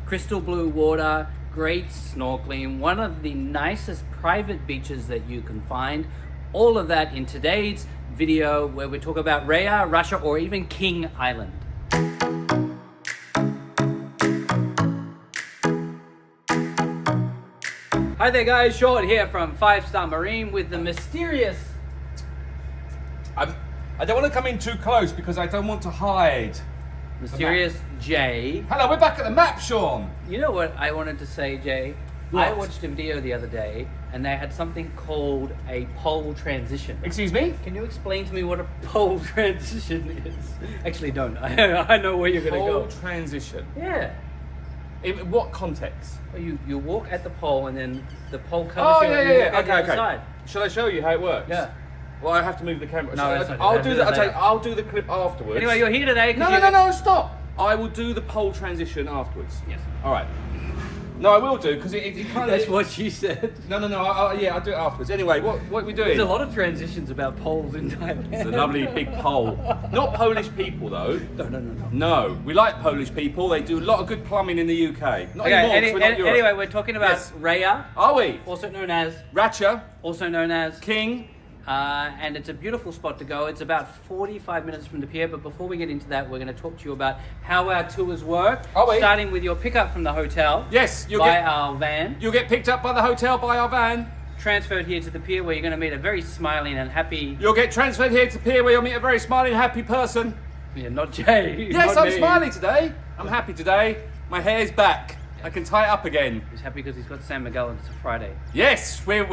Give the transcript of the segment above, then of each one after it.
crystal blue water, great snorkeling, one of the nicest private beaches that you can find. All of that in today's video where we talk about Raya, Racha, or even King Island. Hi there guys, Short here from 5-Star Marine with the mysterious... I don't want to come in too close because I don't want to hide. Mysterious Jay. Hello, we're back at the map, Sean. You know what I wanted to say, Jay? What? I watched a video the other day and they had something called a pole transition. Excuse me? Can you explain to me what a pole transition is? Actually, don't. I know where you're going to go. Pole transition. Yeah. In what context? Well, you walk at the pole and then the pole covers you and you walk out the other side. Shall I show you how it works? Yeah. Well, I have to move the camera. No, that's not I'll do that. I'll do the clip afterwards. Anyway, you're here today. No, stop. I will do the pole transition afterwards. Yes. All right. No, I will do because it kind of. That's what she said. No. Yeah, I'll do it afterwards. Anyway, what are we doing? There's a lot of transitions about poles in Thailand. It's a lovely big pole. Not Polish people though. No. No, we like Polish people. They do a lot of good plumbing in the UK. Not anymore. We're not Europe. Anyway, we're talking about Yes. Raya. Are we? Also known as Racha, also known as King. and it's a beautiful spot to go. It's about 45 minutes from the pier, but before we get into that, we're going to talk to you about how our tours work. Are we? Starting with your pickup from the hotel. Yes, our van. You'll get picked up by the hotel by our van. Transferred here to the pier where you're going to meet a very smiling and happy... You'll get transferred here to pier where you'll meet a very smiling, happy person. Yeah, not Jay. Yes, not I'm me. smiling today. I'm happy today. My hair's back. I can tie it up again. He's happy because he's got San Miguel and it's a Friday. Yes, we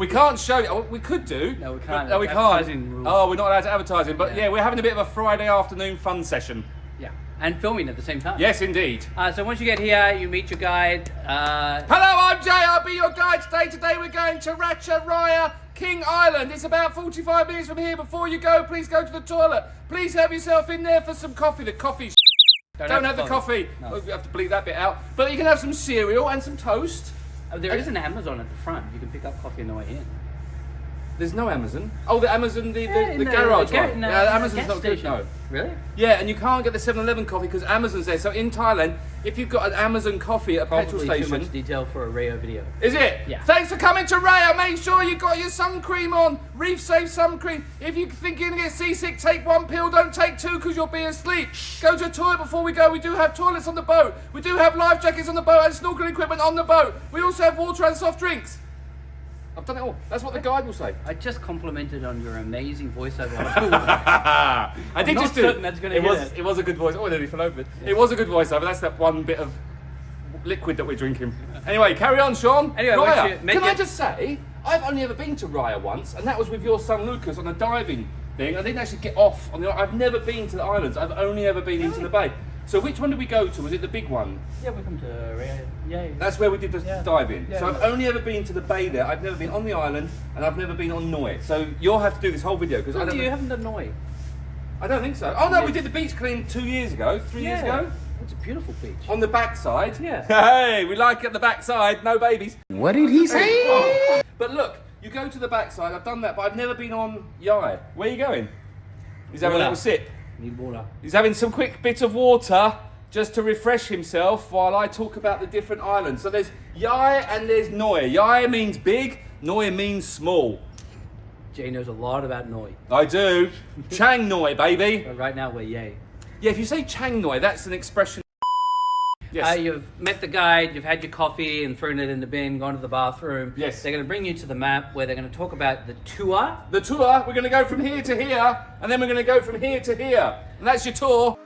can't show you. We could do. No, we can't. No, we can't. Advertising rules. Oh, we're not allowed to advertise it. But Yeah. yeah, we're having a bit of a Friday afternoon fun session. Yeah, and filming at the same time. Yes, indeed. So once you get here, you meet your guide. Hello, I'm Jay. I'll be your guide today. Today we're going to Racha Yai King Island. It's about 45 minutes from here. Before you go, please go to the toilet. Please help yourself in there for some coffee. The coffee's Don't have the coffee. No. Oh, we have to bleep that bit out. But you can have some cereal and some toast. There is an Amazon at the front. You can pick up coffee on the way in. There's no Amazon. Oh, the Amazon, the in garage the one. no, Yeah, the Amazon's gas not good, station. no. Really? Yeah, and you can't get the 7-Eleven coffee because Amazon's there. So in Thailand, if you've got an Amazon coffee at a petrol Probably too station... much detail for a Raya video. Is it? Yeah. Thanks for coming to Raya. Make sure you got your sun cream on. Reef safe sun cream. If you think you're going to get seasick, take 1 pill. Don't take 2 because you'll be asleep. Go to a toilet before we go. We do have toilets on the boat. We do have life jackets on the boat and snorkeling equipment on the boat. We also have water and soft drinks. I've done it all. That's what the guide will say. I just complimented on your amazing voiceover. I did not just do certain that's gonna get it. It was a good voice. Oh, I nearly fell over it. It was a good voiceover. That's that one bit of liquid that we're drinking. Anyway, carry on, Sean. Anyway, Raya. Can I just say, I've only ever been to Raya once, and that was with your son Lucas on a diving thing. I didn't actually get off on the. I've never been to the islands. I've only ever been into the bay. So which one did we go to? Was it the big one? Yeah, we come to Raya. Yeah. That's where we did the diving. Yeah. So I've only ever been to the bay there. I've never been on the island, and I've never been on Noi. So you'll have to do this whole video because I don't. You haven't done Noi. I don't think so. Oh no, we did the beach clean 2 years ago, 3 years ago. It's a beautiful beach. On the backside. Yeah. Hey, we like it at the backside, no babies. What did he say? But look, you go to the backside. I've done that, but I've never been on Yai. Where are you going? He's having a little sip. Need water. He's having some quick bit of water just to refresh himself while I talk about the different islands. So there's Yai and there's Noi. Yai means big, Noi means small. Jay knows a lot about Noi. I do. Chang Noi, baby. But right now we're yay. Yeah, if you say Chang Noi, that's an expression. Yes. You've met the guide, you've had your coffee and thrown it in the bin, gone to the bathroom. Yes. They're going to bring you to the map where they're going to talk about the tour. The tour, we're going to go from here to here, and then we're going to go from here to here. And that's your tour.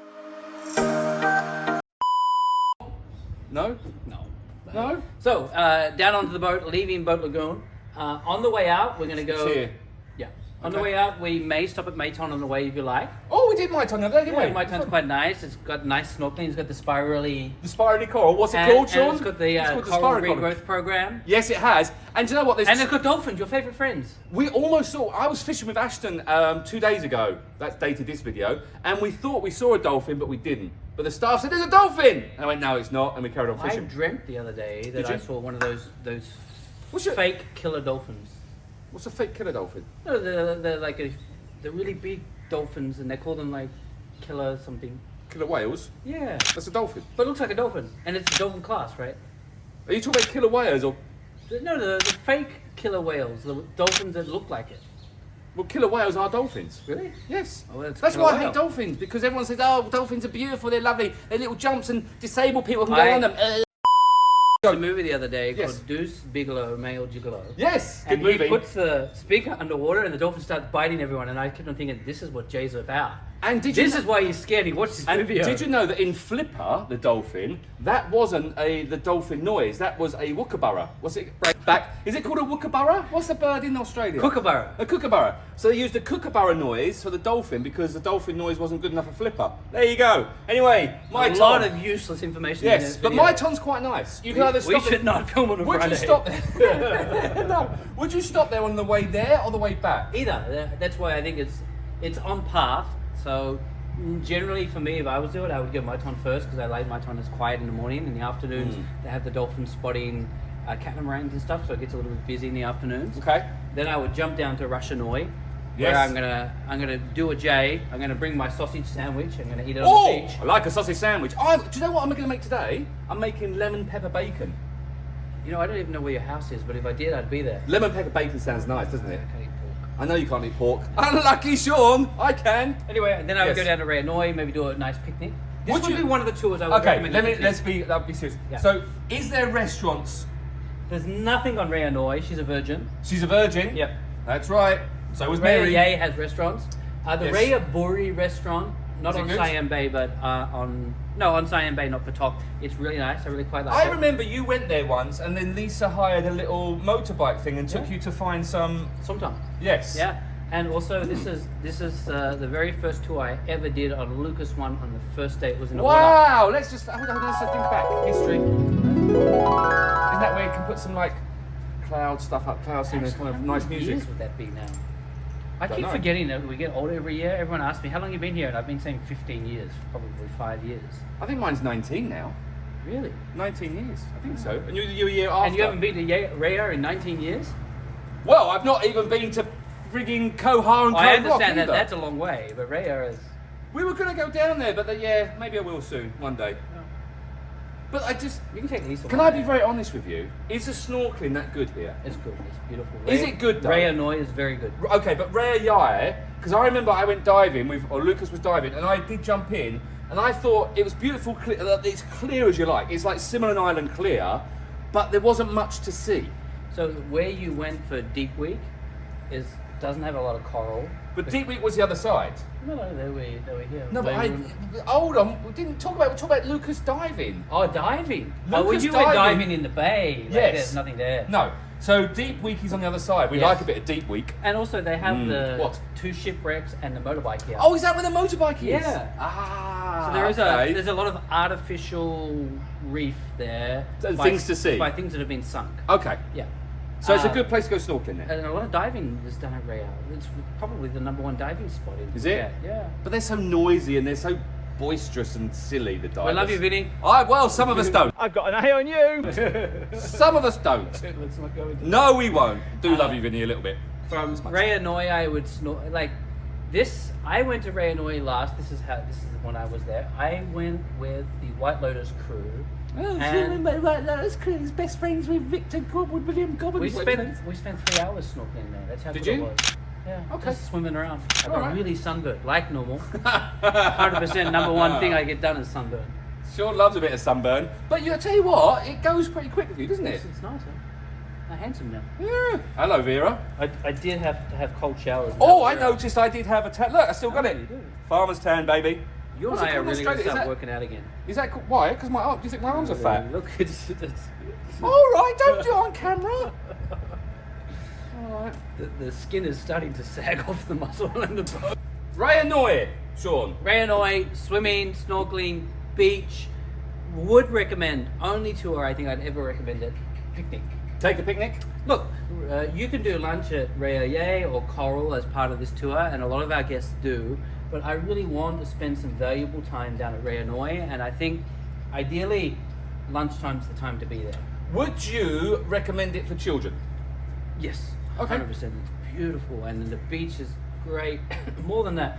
No? No. No? So, down onto the boat, leaving Boat Lagoon. On the way out, we're going to go... It's here. Yeah. On the Okay. way out, we may stop at Mai Ton on the way if you like. Oh, we did Mai Ton the other day, didn't Yeah, we? Mai Ton's quite nice. It's got nice snorkeling. It's got the spirally... The spirally coral. What's it and, called, Sean? And it's got the called coral spirally regrowth program. Yes, it has. And do you know what? There's And it's got dolphins, your favourite friends. We almost saw. I was fishing with Ashton 2 days ago. That's dated this video, and we thought we saw a dolphin, but we didn't. But the staff said there's a dolphin, and I went, no, it's not, and we carried on I fishing. dreamt the other day that Did you? I saw one of those What's your- fake killer dolphins. What's a fake killer dolphin? No, they're like they're really big dolphins, and they call them like killer something. killer whales. Yeah. That's a dolphin. But it looks like a dolphin. And it's a dolphin class, right? Are you talking about killer whales or? No, the fake killer whales, the dolphins that look like it. Well, killer whales are dolphins. Really? Yes. Oh, well, That's killer why I whale. hate dolphins, because everyone says, oh, dolphins are beautiful, they're lovely, they're little jumps and disabled people can go on them. I watched a movie the other day Yes. called Deuce Bigelow, Male Gigolo. Yes, good And movie. he puts the speaker underwater and the dolphin starts biting everyone, and I kept on thinking, this is what Jay's about. And did you This know- is why he's scared. He watched this And movie. did you know that in Flipper, the dolphin, that wasn't the dolphin noise, that was a wookaburra. What's it? Back. Is it called a wookaburra? What's the bird in Australia? Kookaburra. A kookaburra. So they used a kookaburra noise for the dolphin because the dolphin noise wasn't good enough for Flipper. There you go. Anyway, Mai A Ton. lot of useless information in Yes, this but video. Mai Ton's quite nice. You can either We stop should not film on a Would Friday. you stop there? No. Would you stop there on the way there or the way back? Either. That's why I think it's on path. So generally for me, if I was doing it, I would go Mai Ton first because I like Mai Ton is quiet in the morning. In the afternoons, they have the dolphin spotting catamarans and stuff, so it gets a little bit busy in the afternoons. Okay. Then I would jump down to Racha Noi, where Yes. I'm gonna do a J. I'm gonna bring my sausage sandwich. I'm gonna eat it on Oh, the beach. I like a sausage sandwich. Do you know what I'm going to make today? I'm making lemon pepper bacon. You know, I don't even know where your house is, but if I did, I'd be there. Lemon pepper bacon sounds nice, doesn't it? I can't eat pork. I know you can't eat pork. Unlucky Sean, I can. Anyway, then I would Yes. go down to Raya Noi, maybe do a nice picnic. This Would would you- be one of the tours I would Okay, recommend. let's be serious. Yeah. So, is there restaurants? There's nothing on Raya Noi. She's a virgin. She's a virgin. Yep. That's right. So was Raya Mary. Yai has restaurants. The Yes. Raya Buri restaurant, not Is it on good? Siam Bay, but on Siam Bay, not Patok. It's really nice. I really quite like it. I remember you went there once, and then Lisa hired a little motorbike thing and took Yeah. you to find some. Sometime. Yes. Yeah. And also, this is the very first tour I ever did on Lucas One on the first day. It was in the water. Wow. Let's just hold on. Let's think back. History. Isn't that where you can put some like cloud stuff up, clouds in, kind of How nice many music? years would that be now? I Don't keep know. forgetting that we get older every year. Everyone asks me, how long have you been here? And I've been saying 15 years, probably 5 years. I think mine's 19 now. Really? 19 years, I think so. And you're a year after. And you haven't been to Raya in 19 years? Well, I've not even been to frigging Koha and Koh I Rock understand that either. that's a long way, but Raya is... We were going to go down there, but yeah, maybe I will soon, one day. But I just... You can take Lisa. Can one I day. be very honest with you? Is the snorkeling that good here? It's good. It's beautiful. Is it good, though? Raya Noi is very good. Okay, but Raya Yai, because I remember I went diving or Lucas was diving, and I did jump in, and I thought it was beautiful, it's clear as you like. It's like Simonon Island clear, but there wasn't much to see. So where you went for Deep Week doesn't have a lot of coral. But Deep Week was the other side. No, they were here. No, but They were- hold on, we didn't talk about Lucas diving. Oh, diving. Oh, when Lucas you went diving. diving in the bay, like, Yes. there's nothing there. No, so Deep Week is on the other side. We Yes. like a bit of Deep Week. And also they have the What? 2 shipwrecks and the motorbike here. Oh, is that where the motorbike is? Yeah. Ah, So there is okay. there's a lot of artificial reef there. So by- things to see. By things that have been sunk. Okay, Yeah. so it's a Uh, good place to go snorkeling then. And a lot of diving is done at Raya. It's probably the #1 diving spot in Is it? Phuket. Yeah. But they're so noisy and they're so boisterous and silly, the divers. We love you, Vinny. Well, some of us don't. I've got an eye on you. Some of us don't. Let's not go into No, we won't. Do love you, Vinny, a little bit. From Raya Noi, I would like this. I went to Raya Noi last. This is when I was there. I went with the White Lotus crew. And Lotus Crew's best friends with Victor Godwood, William Godwood. we spent 3 hours snorkeling there. That's how Did good you? it was. Yeah. Okay. Just swimming around. I got Alright. really sunburned, like normal. 100% #1 thing I get done is sunburn. Sean loves a bit of sunburn. But I tell you what, it goes pretty quick with you, doesn't it? It's nice, huh? I'm handsome now. Yeah. Hello, Vera. I did have to have cold showers. Oh, I noticed I did have a tan. Look, I still got Oh, it. you do. Farmer's tan, baby. You and What's it I are called in really going to Australia? Is start that- working out again. Is that why? Because my arm. Do you think my arms are fat? Look, it's All right, don't do it on camera. All right. the skin is starting to sag off the muscle in the boat. Raya Noi, Sean. Raya Noi, swimming, snorkeling, beach. Would recommend. Only tour I think I'd ever recommend it. Picnic. Take a picnic. Look, you can do lunch at Raya Yai or Coral as part of this tour, and a lot of our guests do. But I really want to spend some valuable time down at Raya Noi, and I think ideally lunchtime's the time to be there. Would you recommend it for children? Yes, Okay. 100%. It's beautiful, and the beach is great. More than that,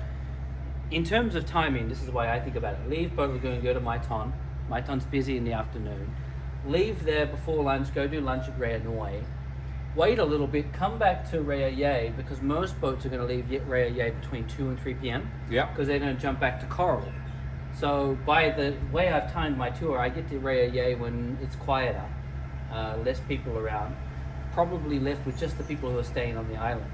in terms of timing, this is the way I think about it. Leave Boat Lagoon, go to Mai Ton. Mai Ton's busy in the afternoon. Leave there before lunch, go do lunch at Raya Noi. Wait a little bit, come back to Raya Yai, because most boats are going to leave Raya Yai between 2 and 3 p.m. Yeah. Because they're going to jump back to Coral. So by the way I've timed my tour, I get to Raya Yai when it's quieter, less people around, probably left with just the people who are staying on the island.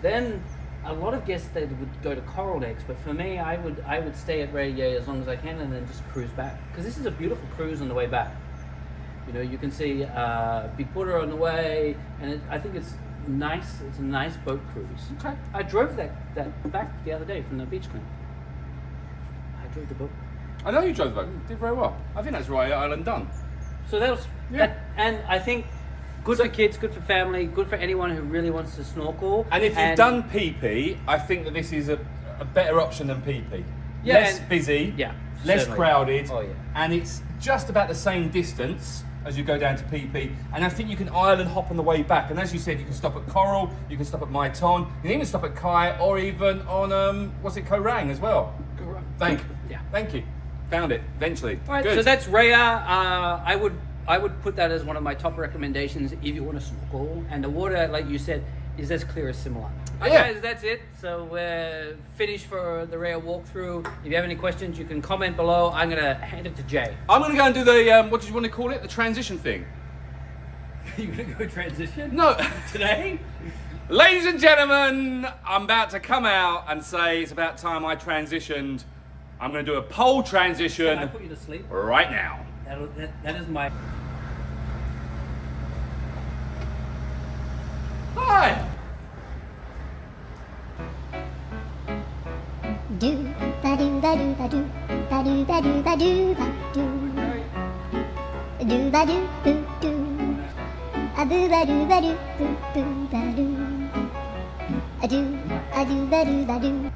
Then a lot of guests, they would go to Coral next, but for me, I would stay at Raya Yai as long as I can and then just cruise back. Because this is a beautiful cruise on the way back. You know, you can see Big Buddha on the way, and I think it's nice. It's a nice boat cruise. Okay. I drove that back the other day from the beach club. I drove the boat. I know you drove the boat. You did very well. I think that's Raya Island done. So that was, and I think good for kids, good for family, good for anyone who really wants to snorkel. And if you've done PP, I think that this is a better option than PP. Yeah, Less and- busy, yeah, less certainly. crowded, Oh, yeah. and it's just about the same distance as you go down to PP. And I think you can island hop on the way back. And as you said, you can stop at Coral, you can stop at Mai Ton, you can even stop at Kai, or even on Koh Rang as well. Thank you. Found it eventually. All right, Good. so that's Raya. I would put that as one of my top recommendations if you want to snorkel. And the water, like you said, is as clear as Simla. All right, Yeah. guys, that's it. So we're finished for the Raya walkthrough. If you have any questions, you can comment below. I'm going to hand it to Jay. I'm going to go and do the, what did you want to call it? The transition thing. You're going to go transition? No. Today? Ladies and gentlemen, I'm about to come out and say it's about time I transitioned. I'm going to do a pole Can I transition put you to sleep? right now. That is my... Hi! Do ba do ba do ba do ba do ba do ba do ba do ba do boo do a boo ba do boo boo ba do a do ba do ba do.